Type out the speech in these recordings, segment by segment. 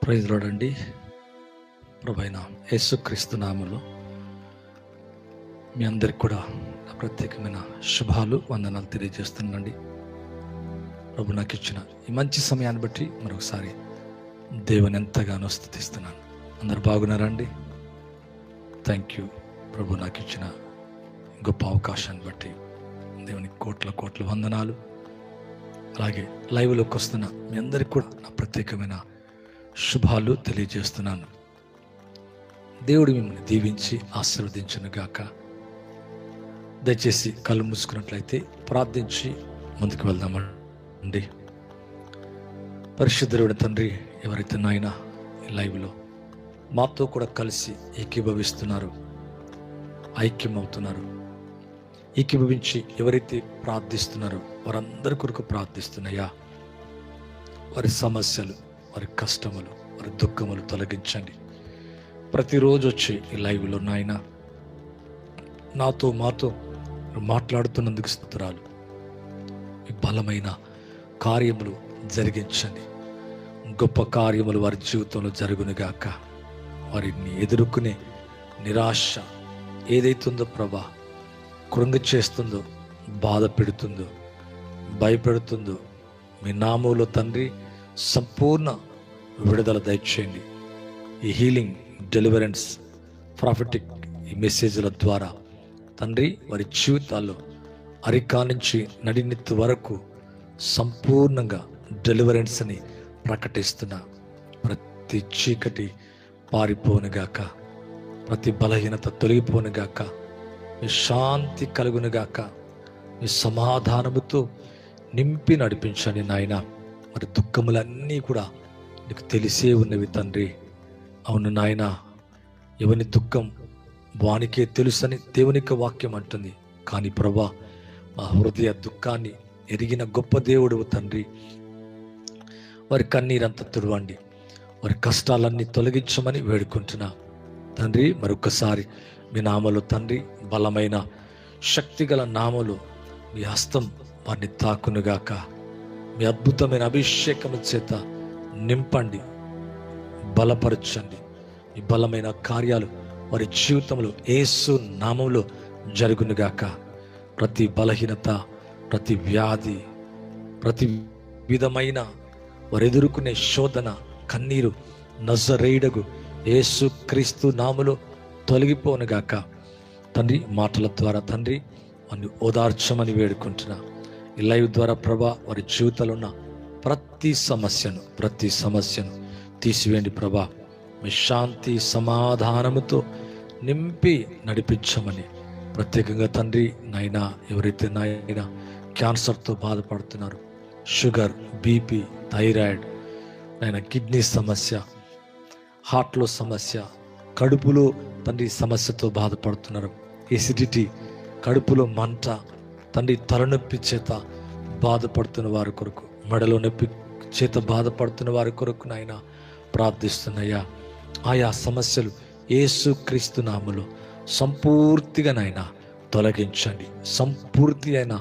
Praise lord అండి. ప్రభువైన యేసుక్రీస్తు నామములో మీ అందరికి కూడా నా ప్రత్యేకమైన శుభాలు, వందనాలు తెలియజేస్తున్నానండి. ప్రభు నాకు ఇచ్చిన ఈ మంచి సమయాన్ని బట్టి మరొకసారి దేవుని ఎంతగానో స్తుతిస్తున్నాను. అందరు బాగున్నారండి? Thank you. ప్రభు నాకు ఇచ్చిన గొప్ప అవకాశాన్ని బట్టి దేవునికి కోట్ల కోట్ల వందనాలు. అలాగే లైవ్లోకి వస్తున్న మీ అందరికి కూడా నా ప్రత్యేకమైన శుభాలు తెలియజేస్తున్నాను. దేవుడు మిమ్మల్ని దీవించి ఆశీర్వదించును గాక. దయచేసి కళ్ళు మూసుకున్నట్లయితే ప్రార్థించి ముందుకు వెళ్దామండి. పరిశుద్ధుడైన తండ్రి, ఎవరైతే నాయన ఈ లైవ్లో మాతో కూడా కలిసి ఏకీభవిస్తున్నారు, ఐక్యమవుతున్నారు, ఏకీభవించి ఎవరైతే ప్రార్థిస్తున్నారో వారందరి కొరకు ప్రార్థిస్తున్నాయా, వారి సమస్యలు, వారి కష్టములు, వారి దుఃఖములు తొలగించండి. ప్రతిరోజు వచ్చి ఈ లైవ్లో నాయన నాతో మాతో మాట్లాడుతున్నందుకు స్తోత్రాలు. ఈ బలమైన కార్యములు జరిగించండి. గొప్ప కార్యములు వారి జీవితంలో జరుగునుగాక. వారిని ఎదుర్కొనే నిరాశ ఏదైతుందో ప్రభా, కృంగి చేస్తుందో, బాధ పెడుతుందో, భయపెడుతుందో, మీ నామములో తండ్రి సంపూర్ణ విడుదల దయచేయండి. ఈ హీలింగ్, డెలివరెన్స్, ప్రాఫిటిక్ ఈ మెసేజ్ల ద్వారా తండ్రి వారి జీవితాల్లో అరికా నుంచి నడినెత్తి వరకు సంపూర్ణంగా డెలివరెన్స్ని ప్రకటిస్తున్న ప్రతి చీకటి పారిపోనుగాక, ప్రతి బలహీనత తొలగిపోనుగాక, మీ శాంతి కలుగునుగాక, మీ సమాధానముతో నింపి నడిపించండి నాయన. మరి దుఃఖములన్నీ కూడా నీకు తెలిసే ఉన్నవి తండ్రి. అవును నాయన, ఎవని దుఃఖం వానికే తెలుసని దేవునికి వాక్యం అంటుంది. కానీ ప్రభా, మా హృదయ దుఃఖాన్ని ఎరిగిన గొప్ప దేవుడు తండ్రి. వారి కన్నీరంతా తుడవండి, వారి కష్టాలన్నీ తొలగించమని వేడుకుంటున్నా తండ్రి. మరొకసారి మీ నామలో తండ్రి, బలమైన శక్తిగల నామలో మీ హస్తం వారిని తాకునుగాక. మీ అద్భుతమైన అభిషేకము చేత నింపండి, బలపరచండి. ఈ బలమైన కార్యాలు వారి జీవితంలో యేసు నామంలో జరుగునుగాక. ప్రతి బలహీనత, ప్రతి వ్యాధి, ప్రతి విధమైన వారు ఎదుర్కొనే శోధన, కన్నీరు నజరేయుడగు యేసు క్రీస్తు నామములో తొలగిపోనుగాక. తండ్రి, మాటల ద్వారా తండ్రి వారిని ఓదార్చమని వేడుకుంటున్నా. ఈ లైవ్ ద్వారా ప్రభా, వారి జీవితంలో ఉన్న ప్రతి సమస్యను తీసివేయండి ప్రభా. మీ శాంతి సమాధానముతో నింపి నడిపించమని ప్రత్యేకంగా తండ్రి నాయన, ఎవరైతే నాయన క్యాన్సర్తో బాధపడుతున్నారు, షుగర్, బీపీ, థైరాయిడ్, నాయన కిడ్నీ సమస్య, హార్ట్లో సమస్య, కడుపులో తండ్రి సమస్యతో బాధపడుతున్నారు, ఎసిడిటీ, కడుపులో మంట, తండ్రి తలనొప్పి చేత బాధపడుతున్న వారి కొరకు, మెడలో నొప్పి చేత బాధపడుతున్న వారి కొరకు నాయన ప్రార్థిస్తున్నాయా. ఆయా సమస్యలు యేసు క్రీస్తు నామములో సంపూర్తిగా నాయన తొలగించండి. సంపూర్తి అయిన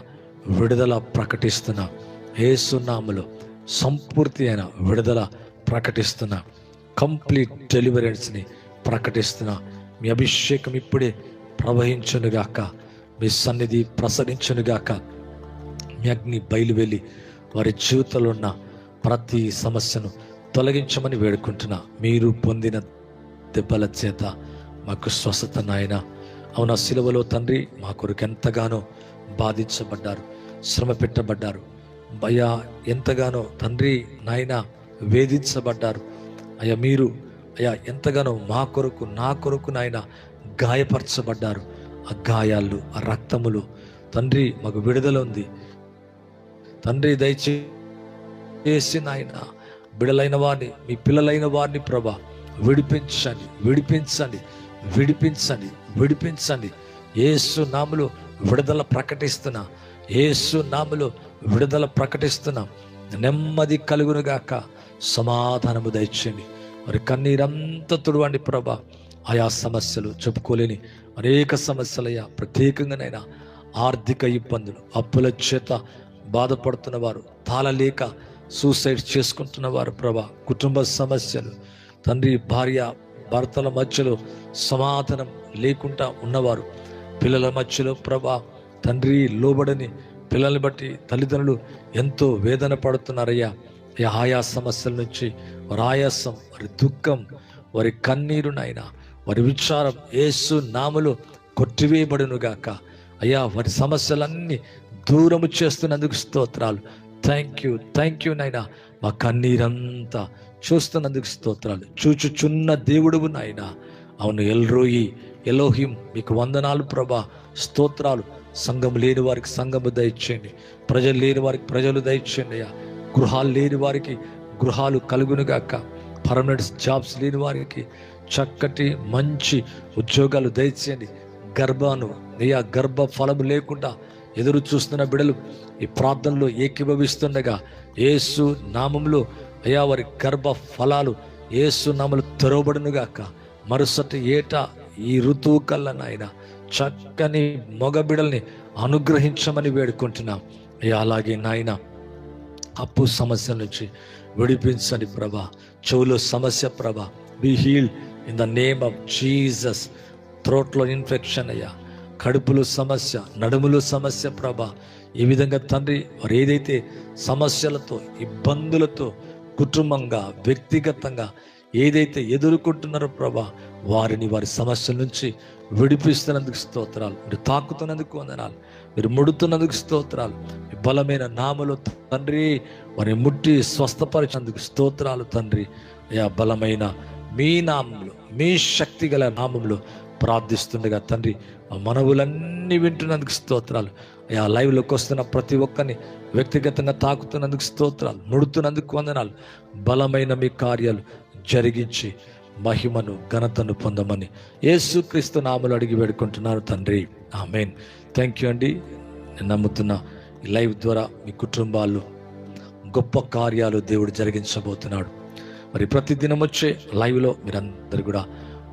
విడుదల ప్రకటిస్తున్నా. యేసు నామములో సంపూర్తి అయిన విడుదల ప్రకటిస్తున్నా. కంప్లీట్ డెలివరెన్స్ని ప్రకటిస్తున్నా. మీ అభిషేకం ఇప్పుడే ప్రవహించునుగాక, మీ సన్నిధి ప్రసరించునుగాక. మీ అగ్ని బయలువెళ్ళి వారి జీవితంలో ఉన్న ప్రతి సమస్యను తొలగించమని వేడుకుంటున్నా. మీరు పొందిన దెబ్బల చేత మాకు స్వస్థత నాయన. అవునా, సిలువలో తండ్రి మా కొరకు ఎంతగానో బాధించబడ్డారు, శ్రమ పెట్టబడ్డారు, భయా ఎంతగానో తండ్రి నాయన వేధించబడ్డారు. అయ్యా, మీరు అయ్యా ఎంతగానో మా కొరకు, నా కొరకు నాయన గాయపరచబడ్డారు. ఆ గాయాలు, ఆ రక్తములు తండ్రి మాకు విడుదల ఉంది తండ్రి. దయచేసి నాయన బిడలైన వారిని, మీ పిల్లలైన వారిని ప్రభా విడిపించండి, విడిపించండి, విడిపించండి, విడిపించండి. యేసు నామములో విడుదల ప్రకటిస్తున్నా. యేసు నామములో విడుదల ప్రకటిస్తున్నా. నెమ్మది కలుగునుగాక, సమాధానము దయచేయండి. మరి కన్నీరంతా తుడవండి ప్రభా. ఆయా సమస్యలు, చెప్పుకోలేని అనేక సమస్యలయ్యా, ప్రత్యేకంగానైనా ఆర్థిక ఇబ్బందులు, అప్పుల చేత బాధపడుతున్న వారు, తాళలేక సూసైడ్ చేసుకుంటున్న వారు ప్రభా, కుటుంబ సమస్యలు తండ్రి, భార్య భర్తల మధ్యలో సమాధానం లేకుండా ఉన్నవారు, పిల్లల మధ్యలో ప్రభా తండ్రి లోబడని పిల్లల్ని బట్టి తల్లిదండ్రులు ఎంతో వేదన పడుతున్నారయ్యా. ఆయా సమస్యల నుంచి వారి ఆయాసం, వారి దుఃఖం, వారి కన్నీరు నాయన, వారి విచారం యేసు నామములో కొట్టివేయబడునుగాక అయ్యా. వారి సమస్యలన్నీ దూరము చేస్తున్నందుకు స్తోత్రాలు. థ్యాంక్ యూ నాయన. మా కన్నీరంతా చూస్తున్నందుకు స్తోత్రాలు. చూచుచున్న దేవుడువు నాయన. అవును, ఎల్రోయి ఎలోహిం మీకు వందనాలు ప్రభా, స్తోత్రాలు. సంఘం లేని వారికి సంఘము దయచేయండి, ప్రజలు లేని వారికి ప్రజలు దయచేయండి అయ్యా. గృహాలు లేని వారికి గృహాలు కలుగునుగాక, పర్మనెంట్ జాబ్స్ లేని వారికి చక్కటి మంచి ఉద్యోగాలు దయచేయండి. గర్భ ఫలము లేకుండా ఎదురు చూస్తున్న బిడలు ఈ ప్రార్థనలో ఏకీభవిస్తుండగా యేసు నామంలో అయ్యా వారి గర్భ ఫలాలు యేసు నామములో తెరవబడునుగాక. మరుసటి ఏటా ఈ ఋతువు కల్లా నాయన చక్కని మగ బిడల్ని అనుగ్రహించమని వేడుకుంటున్నాం అయ్యా. అలాగే నాయన అప్పు సమస్య నుంచి విడిపించండి ప్రభా. చెవులో సమస్య ప్రభా, be healed in the name of Jesus. థ్రోట్లో ఇన్ఫెక్షన్ అయ్యా, కడుపులో సమస్య, నడుములో సమస్య ప్రభా. ఈ విధంగా తండ్రి వారు ఏదైతే సమస్యలతో, ఇబ్బందులతో కుటుంబంగా వ్యక్తిగతంగా ఏదైతే ఎదుర్కొంటున్నారో ప్రభా, వారిని వారి సమస్యల నుంచి విడిపిస్తున్నందుకు స్తోత్రాలు. మీరు తాకుతున్నందుకు వందనాలు, మీరు ముడుతున్నందుకు స్తోత్రాలు. బలమైన నామములో తండ్రి వారిని ముట్టి స్వస్థపరిచినందుకు స్తోత్రాలు తండ్రి. అయ్యా, బలమైన మీ నామములో, మీ శక్తి గల నామములో ప్రార్థిస్తుండగా తండ్రి మనవులన్నీ వింటున్నందుకు స్తోత్రాలు. అయ్యా, లైవ్లోకి వస్తున్న ప్రతి ఒక్కరిని వ్యక్తిగతంగా తాకుతున్నందుకు స్తోత్రాలు, ముడుతున్నందుకు వందనాలు. బలమైన మీ కార్యాలు జరిగించి మహిమను ఘనతను పొందమని యేసుక్రీస్తు నామములో అడిగి వేడుకుంటున్నాను తండ్రి, ఆమేన్. థ్యాంక్ యూ అండి. నేను నమ్ముతున్న ఈ లైవ్ ద్వారా మీ కుటుంబాల్లో గొప్ప కార్యాలు దేవుడు జరిగించబోతున్నాడు. మరి ప్రతిదినం వచ్చే లైవ్లో మీరందరూ కూడా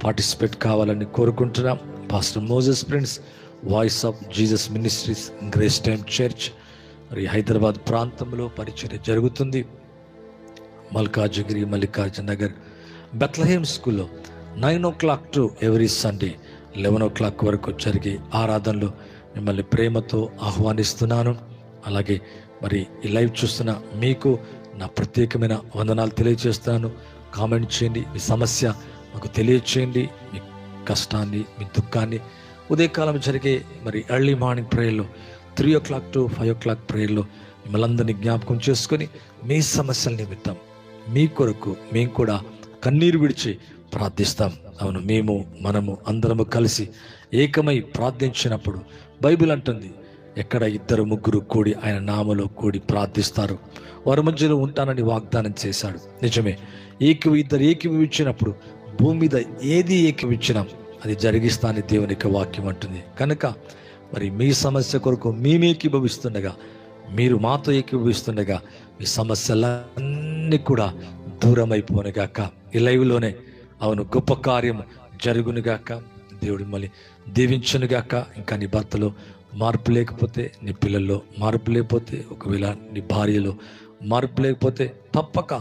పార్టిసిపేట్ కావాలని కోరుకుంటున్నాం. Pastor Moses prince, voice of Jesus ministries, grace time church మరి హైదరాబాద్ ప్రాంతంలో పరిచర్య జరుగుతుంది. మల్లికార్జున నగర్ బెత్లహేమ్ స్కూల్లో 9 o'clock to every Sunday 11 o'clock వరకు జరిగే ఆరాధనలో మిమ్మల్ని ప్రేమతో ఆహ్వానిస్తున్నాను. అలాగే మరి ఈ లైవ్ చూస్తున్న మీకు నా ప్రత్యేకమైన వందనాలు తెలియజేస్తాను. కామెంట్ చేయండి, మీ సమస్య మాకు తెలియచేయండి, మీ కష్టాన్ని, మీ దుఃఖాన్ని. ఉదయకాలం జరిగే మరి ఎర్లీ మార్నింగ్ ప్రేయర్లో 3 o'clock టు 5 o'clock ప్రేయర్లో మిమ్మల్ని అందరినీ జ్ఞాపకం చేసుకొని మీ సమస్యల నిమిత్తం మీ కొరకు మేము కూడా కన్నీరు విడిచి ప్రార్థిస్తాం. అవును, మనము అందరము కలిసి ఏకమై ప్రార్థించినప్పుడు బైబిల్ అంటుంది, ఎక్కడ 2-3 కూడి ఆయన నామములో కూడి ప్రార్థిస్తారు వారి మధ్యలో ఉంటానని వాగ్దానం చేశాడు. నిజమే, ఇద్దరు ఏకీభవించినప్పుడు భూమి మీద ఏది ఏకీభవించినా అది జరిగిస్తానని దేవుని యొక్క వాక్యం అంటుంది. కనుక మరి మీ సమస్య కొరకు మేము ఏకీభవిస్తుండగా, మీరు మాతో ఏకీభవిస్తుండగా మీ సమస్యలన్నీ కూడా దూరం అయిపోనుగాక. ఈ లైవ్లోనే అవును గొప్ప కార్యం జరుగునుగాక. దేవుడు మళ్ళీ దీవించునుగాక. ఇంకా నీ భర్తలో మార్పు లేకపోతే, నీ పిల్లల్లో మార్పు లేకపోతే, ఒకవేళ నీ భార్యలో మార్పు లేకపోతే తప్పక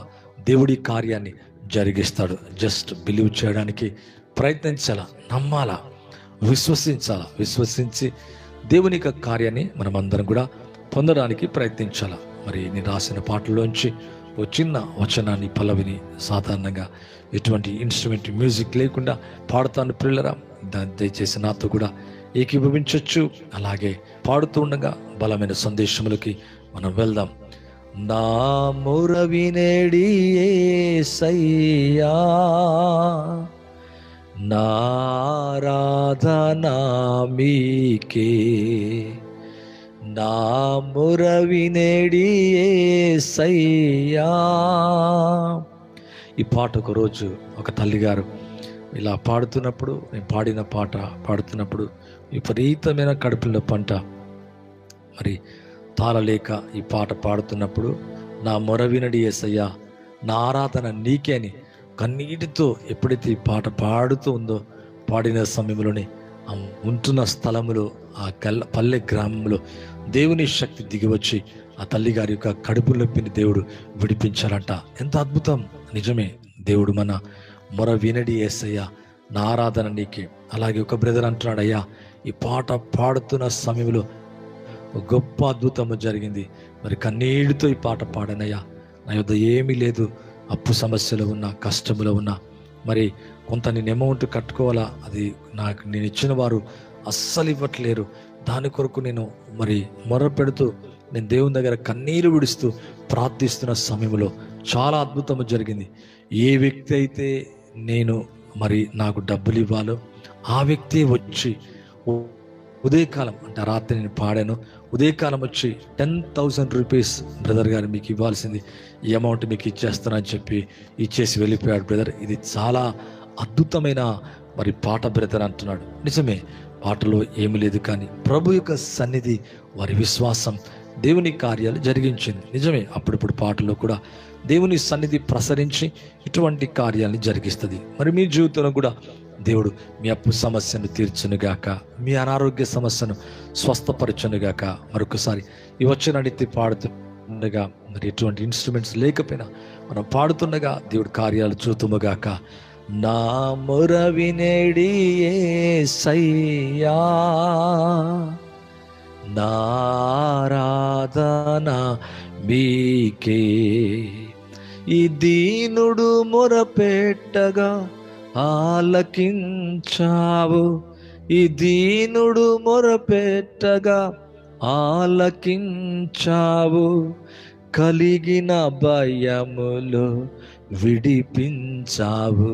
దేవుడి కార్యాన్ని జరిగిస్తాడు. జస్ట్ బిలీవ్ చేయడానికి ప్రయత్నించాలా, నమ్మాలా, విశ్వసించాలా. విశ్వసించి దేవుని యొక్క కార్యాన్ని మనం అందరం కూడా పొందడానికి ప్రయత్నించాలా. మరి నేను రాసిన పాటల్లోంచి ఓ చిన్న వచనాన్ని, పల్లవిని సాధారణంగా ఎటువంటి ఇన్స్ట్రుమెంట్ మ్యూజిక్ లేకుండా పాడుతాను ప్రియులరా. దయచేసి నాతో కూడా ఏకీభవించవచ్చు. అలాగే పాడుతూ ఉండగా బలమైన సందేశములకి మనం వెళ్దాం. నా మొర వినేడి యేసయ్యా, నా ఆరాధన మీకే, నా మొర వినేడి యేసయ్యా. ఈ పాట ఒక రోజు ఒక తల్లిగారు ఇలా పాడుతున్నప్పుడు, నేను పాడిన పాట పాడుతున్నప్పుడు విపరీతమైన కడుపులో పంట, మరి తాళలేక ఈ పాట పాడుతున్నప్పుడు నా మొర వినడి యేసయ్యా, నా ఆరాధన నీకే అని కన్నీటితో ఎప్పుడైతే ఈ పాట పాడుతూ ఉందో, పాడిన సమయంలోనే ఉంటున్న స్థలములో ఆ పల్లె గ్రామంలో దేవుని శక్తి దిగివచ్చి ఆ తల్లి గారి యొక్క కడుపు నొప్పిని దేవుడు విడిపించారంట. ఎంత అద్భుతం! నిజమే, దేవుడు మన మొర వినడి యేసయ్యా, నా ఆరాధన నీకే. అలాగే ఒక బ్రదర్ అంటున్నాడు, అయ్యా ఈ పాట పాడుతున్న సమయంలో గొప్ప అద్భుతము జరిగింది. మరి కన్నీటితో ఈ పాట పాడానయ్యా, నా యొద్ద ఏమీ లేదు, అప్పు సమస్యలో ఉన్నా, కష్టంలో ఉన్నా, మరి కొంత నేను అమౌంట్ కట్టుకోవాలా, అది నాకు నేను ఇచ్చిన వారు అస్సలు ఇవ్వట్లేరు. దాని కొరకు నేను మరి మొర పెడుతూ నేను దేవుని దగ్గర కన్నీరు విడుస్తూ ప్రార్థిస్తున్న సమయంలో చాలా అద్భుతము జరిగింది. ఏ వ్యక్తి అయితే నేను మరి నాకు డబ్బులు ఇవ్వాలో ఆ వ్యక్తి వచ్చి ఉదయకాలం, అంటే రాత్రి నేను పాడాను, ఉదయకాలం వచ్చి 10,000 రూపీస్ బ్రదర్ గారు మీకు ఇవ్వాల్సింది, ఈ అమౌంట్ మీకు ఇచ్చేస్తానని చెప్పి ఇచ్చేసి వెళ్ళిపోయాడు బ్రదర్. ఇది చాలా అద్భుతమైన మరి పాట బ్రదర్ అంటున్నాడు. నిజమే, పాటలో ఏమి లేదు, కానీ ప్రభు యొక్క సన్నిధి వారి విశ్వాసం దేవుని కార్యాలు జరిగించింది. నిజమే, అప్పుడప్పుడు పాటలో కూడా దేవుని సన్నిధి ప్రసరించి ఇటువంటి కార్యాలను జరిగిస్తుంది. మరి మీ జీవితంలో కూడా దేవుడు మీ అప్పు సమస్యను తీర్చునుగాక, మీ అనారోగ్య సమస్యను స్వస్థపరచునుగాక. మరొకసారి ఈ వచ్చిన అడిగి పాడుతుండగా, మరి ఎటువంటి ఇన్స్ట్రుమెంట్స్ లేకపోయినా మనం పాడుతుండగా దేవుడు కార్యాలు చూతుముగాక. నా మొర వినేడి యేసయ్యా, నా ఆరాధన మీకే. ఈ దీనుడు మొరపెట్టగా ఆలకించావు, ఈ దీనుడు మొరపెట్టగా ఆలకించావు. కలిగిన భయములో విడిపించావు,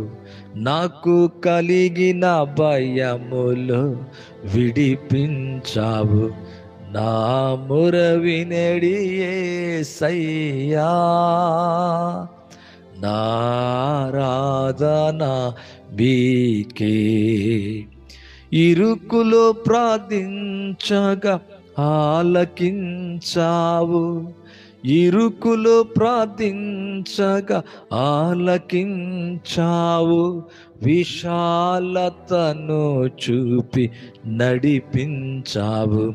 నాకు కలిగిన భయములో విడిపించావు. నా మొర వినడి యేసయ్యా, నా ఆరాధన మీకే. ఇరుకులో ప్రార్థించగా ఆలకించావు, ఇరుకులో ప్రార్థించగా ఆలకించావు. విశాలతను చూపి నడిపించావు,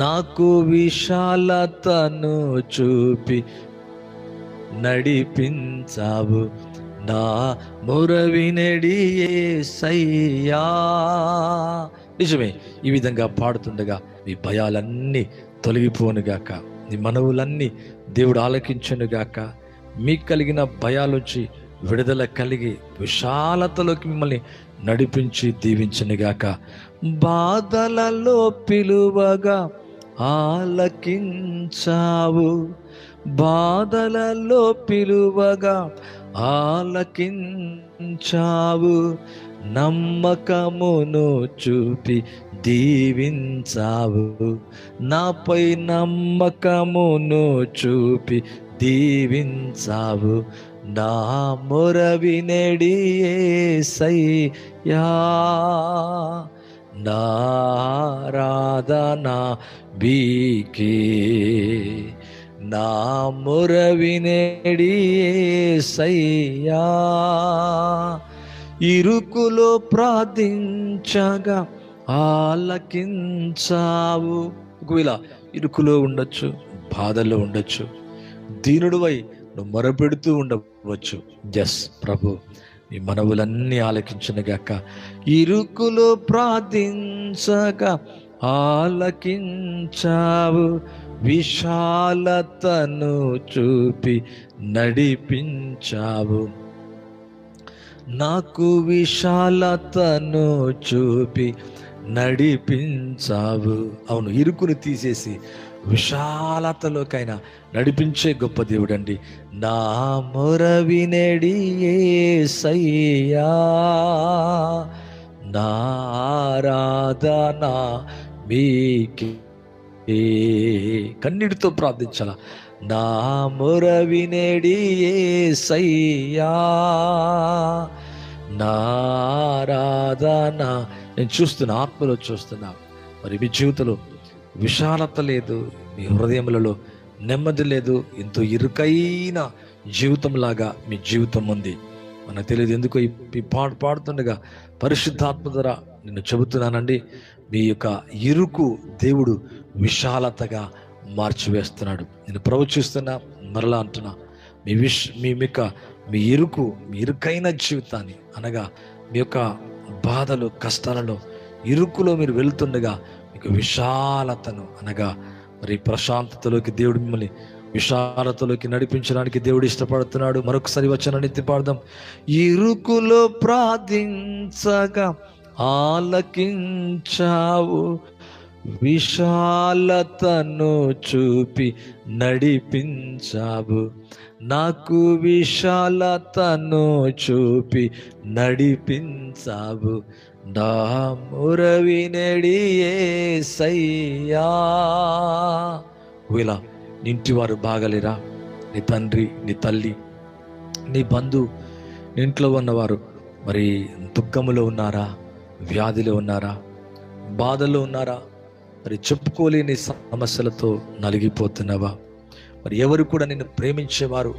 నాకు విశాలతను చూపి నడిపించావు. నా మొర వినడి యేసయ్యా. నిజమే, ఈ విధంగా పాడుతుండగా మీ భయాలన్నీ తొలగిపోనుగాక, నీ మనవులన్నీ దేవుడు ఆలకించునుగాక. మీకు కలిగిన భయాలొచ్చి విడుదల కలిగి విశాలతలోకి మిమ్మల్ని నడిపించి దీవించునుగాక. బాధలలో పిలువగా ఆలకించావు, బాధలలో పిలువగా ఆలకించావు. నమ్మకమును చూపి దీవించావు, నాపై నమ్మకమును చూపి దీవించావు. నా మొర వినడి యేసయ్యా, నా ఆరాధన మీకే. నా మొర వినడి యేసయ్యా. ఇరుకులో ప్రార్థించగా ఆలకించావు. ఒకవేళ ఇరుకులో ఉండొచ్చు, బాధల్లో ఉండొచ్చు, దీనుడివై నువ్వు మొరపెడుతూ ఉండవచ్చు. జస్ ప్రభు నీ మనవులన్నీ ఆలకించునుగాక. ఇరుకులో ప్రార్థించగా ఆలకించావు, విశాలతను చూపి నడిపించావు, నాకు విశాలతను చూపి నడిపించావు. అవును, ఇరుకుని తీసేసి విశాలతలోకైనా నడిపించే గొప్ప దేవుడు అండి. నా మొర వినడి యేసయ్యా, నా ఆరాధన మీకే. కన్నీటితో ప్రార్థించాల. నా మొర వినడి యేసయ్యా, నా ఆరాధన. నేను చూస్తున్నా, ఆత్మలో చూస్తున్నా. మరి మీ జీవితంలో విశాలత లేదు, మీ హృదయములలో నెమ్మది లేదు, ఎంతో ఇరుకైన జీవితంలాగా మీ జీవితం ఉంది. మనకు తెలియదు ఎందుకో ఈ పాడుతుండగా పరిశుద్ధాత్మ ద్వారా నిన్ను చెబుతున్నానండి, మీ యొక్క ఇరుకు దేవుడు విశాలతగా మార్చివేస్తున్నాడు. నేను ప్రవచిస్తున్నా, మరలా అంటున్నా, మీ ఇరుకైన జీవితాన్ని, అనగా మీ యొక్క బాధలు, కష్టాలలో, ఇరుకులో మీరు వెళ్తుండగా మీకు విశాలతను, అనగా మరి ప్రశాంతతలోకి దేవుడు మిమ్మల్ని విశాలతలోకి నడిపించడానికి దేవుడు ఇష్టపడుతున్నాడు. మరొకసారి వచనాన్ని ఎత్తి పాడదాం. ఇరుకులో ప్రార్థించగా ఆలకించావు, విశాలతను చూపి నడిపించావు. నాకు విశాలతను చూపి నడిపించావు, నా మొరవినడి యేసయ్యా. ఇలా నింటివారు బాగలేరా? నీ తండ్రి, నీ తల్లి, నీ బంధువు, నీ ఇంట్లో ఉన్నవారు మరి దుఃఖములో ఉన్నారా? వ్యాధిలో ఉన్నారా? బాధల్లో ఉన్నారా? మరి చెప్పుకోలేని సమస్యలతో నలిగిపోతున్నావా? మరి ఎవరు కూడా నిన్ను ప్రేమించేవారు,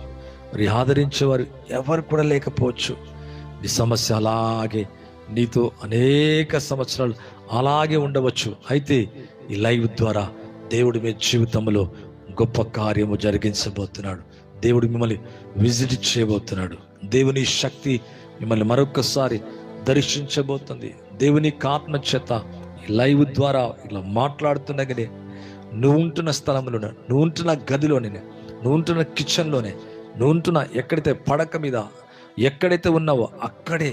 మరి ఆదరించేవారు ఎవరు కూడా లేకపోవచ్చు. నీ సమస్య అలాగే నీతో అనేక సంవత్సరాలు అలాగే ఉండవచ్చు. అయితే ఈ లైవ్ ద్వారా దేవుడు మీ జీవితంలో గొప్ప కార్యము జరిగించబోతున్నాడు. దేవుడు మిమ్మల్ని విజిట్ చేయబోతున్నాడు. దేవుని శక్తి మిమ్మల్ని మరొకసారి దర్శించబోతుంది. దేవుని ఆత్మ చేత ఈ లైవ్ ద్వారా ఇలా మాట్లాడుతుండగానే నువ్వు ఉంటున్న స్థలంలోనే, నువ్వు ఉంటున్న గదిలోనే, నువ్వు ఉంటున్న కిచెన్లోనే, నువ్వు ఉంటున్న ఎక్కడైతే పడక మీద ఎక్కడైతే ఉన్నావో అక్కడే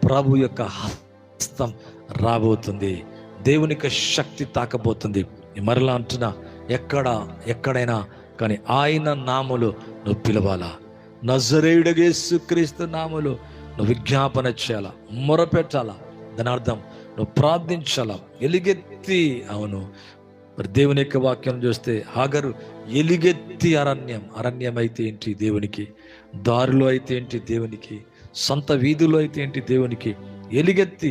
ప్రభు యొక్క హస్తం రాబోతుంది. దేవుని యొక్క శక్తి తాకబోతుంది. మరలా అంటున్నా, ఎక్కడైనా కానీ ఆయన నామములో నువ్వు పిలవాలా. నజరేయుడగు యేసుక్రీస్తు నామములో నువ్వు విజ్ఞాపన చేయాలా, మొరపెట్టాలా. దాని అర్థం నువ్వు ప్రార్థించాలా, ఎలుగెత్తి. అవును, మరి దేవుని యొక్క వాక్యం చూస్తే హాగరు ఎలుగెత్తి అరణ్యం అయితే ఏంటి దేవునికి, దారిలో అయితే ఏంటి దేవునికి, సొంత వీధుల్లో అయితే ఏంటి దేవునికి, ఎలుగెత్తి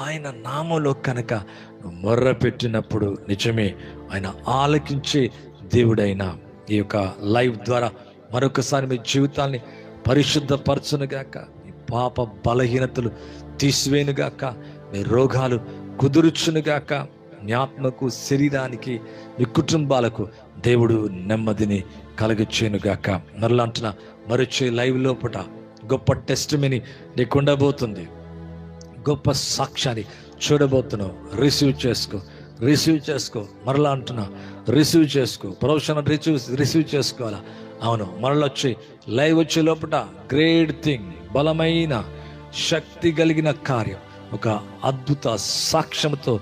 ఆయన నామంలో కనుక నువ్వు మొర్ర పెట్టినప్పుడు నిజమే ఆయన ఆలకించే దేవుడైన ఈ యొక్క లైవ్ ద్వారా మరొకసారి మీ జీవితాన్ని పరిశుద్ధపరచునుగాక, మీ పాప బలహీనతలు తీసివేనుగాక, మీ రోగాలు కుదుర్చునుగాక, మీ ఆత్మకు, శరీరానికి, మీ కుటుంబాలకు దేవుడు నెమ్మదిని కలగచేయునుగాక. మరలా అంటున్నా, మరొచ్చే లైవ్ లోపల గొప్ప టెస్టిమనీ నీకు ఉండబోతుంది. గొప్ప సాక్ష్యాన్ని చూడబోతున్నావు. రిసీవ్ చేసుకో. మరలా అంటున్నా, రిసీవ్ చేసుకో. ప్రొఫెషనల్ రిసీవ్ చేసుకోవాలా. అవును, మరలా వచ్చి లైవ్ వచ్చే లోపల గ్రేట్ థింగ్, బలమైన శక్తి కలిగిన కార్యం, ఒక అద్భుత సాక్ష్యంతో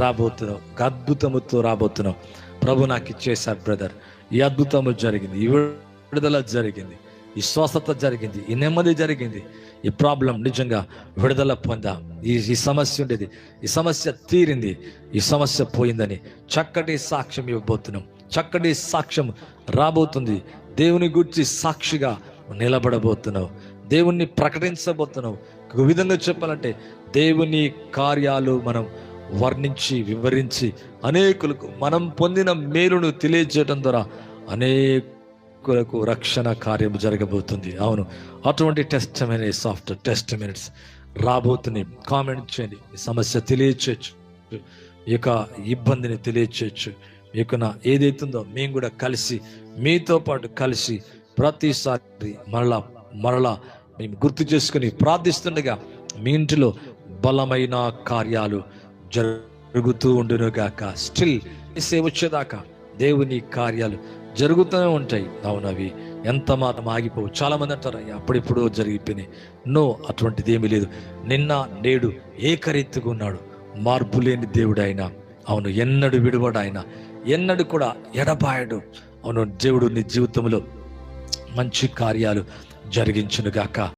రాబోతున్నావు, ఒక అద్భుతముతో రాబోతున్నావు. ప్రభు నాకు ఇచ్చేశారు బ్రదర్. ఈ అద్భుతము జరిగింది, ఈ విడుదల జరిగింది, ఈ స్వస్థత జరిగింది, ఈ నెమ్మది జరిగింది, ఈ ప్రాబ్లం నిజంగా విడుదల పొందా, ఈ సమస్య ఉండేది, ఈ సమస్య తీరింది, ఈ సమస్య పోయిందని చక్కటి సాక్ష్యం ఇవ్వబోతున్నాం. చక్కటి సాక్ష్యం రాబోతుంది. దేవుని గురించి సాక్షిగా నిలబడబోతున్నావు. దేవుణ్ణి ప్రకటించబోతున్నావు. ఒక విధంగా చెప్పాలంటే దేవుని కార్యాలు మనం వర్ణించి వివరించి అనేకులకు మనం పొందిన మేలును తెలియజేయడం ద్వారా అనేకులకు రక్షణ కార్యం జరగబోతుంది. అవును, అటువంటి సాఫ్ట్ టెస్టిమనీస్ రాబోతున్నాయి. కామెంట్ చేయండి, ఈ సమస్య తెలియచేయచ్చు, ఈ యొక్క ఇబ్బందిని తెలియచేయచ్చు. మీకు ఏదైతుందో మేము కూడా కలిసి, మీతో పాటు కలిసి ప్రతిసారి మరలా మేము గుర్తు చేసుకుని ప్రార్థిస్తుండగా మీ ఇంటిలో బలమైన కార్యాలు జరుగుతూ ఉండునుగాక. స్టిల్ సేవ వచ్చేదాకా దేవుని కార్యాలు జరుగుతూనే ఉంటాయి. అవును, అవి ఎంత మాత్రం ఆగిపోవు. చాలా మంది అంటారు అప్పుడిప్పుడు జరిగిపోయినాయి. నో, అటువంటిది ఏమీ లేదు. నిన్న నేడు ఏకరీతిగా ఉన్నాడు. మార్పు లేని దేవుడు ఆయన. అవును, ఎన్నడు విడువడు ఆయన, ఎన్నడు కూడా ఎడబాయడు. అవును, దేవుడు నీ జీవితంలో మంచి కార్యాలు జరిగించునుగాక.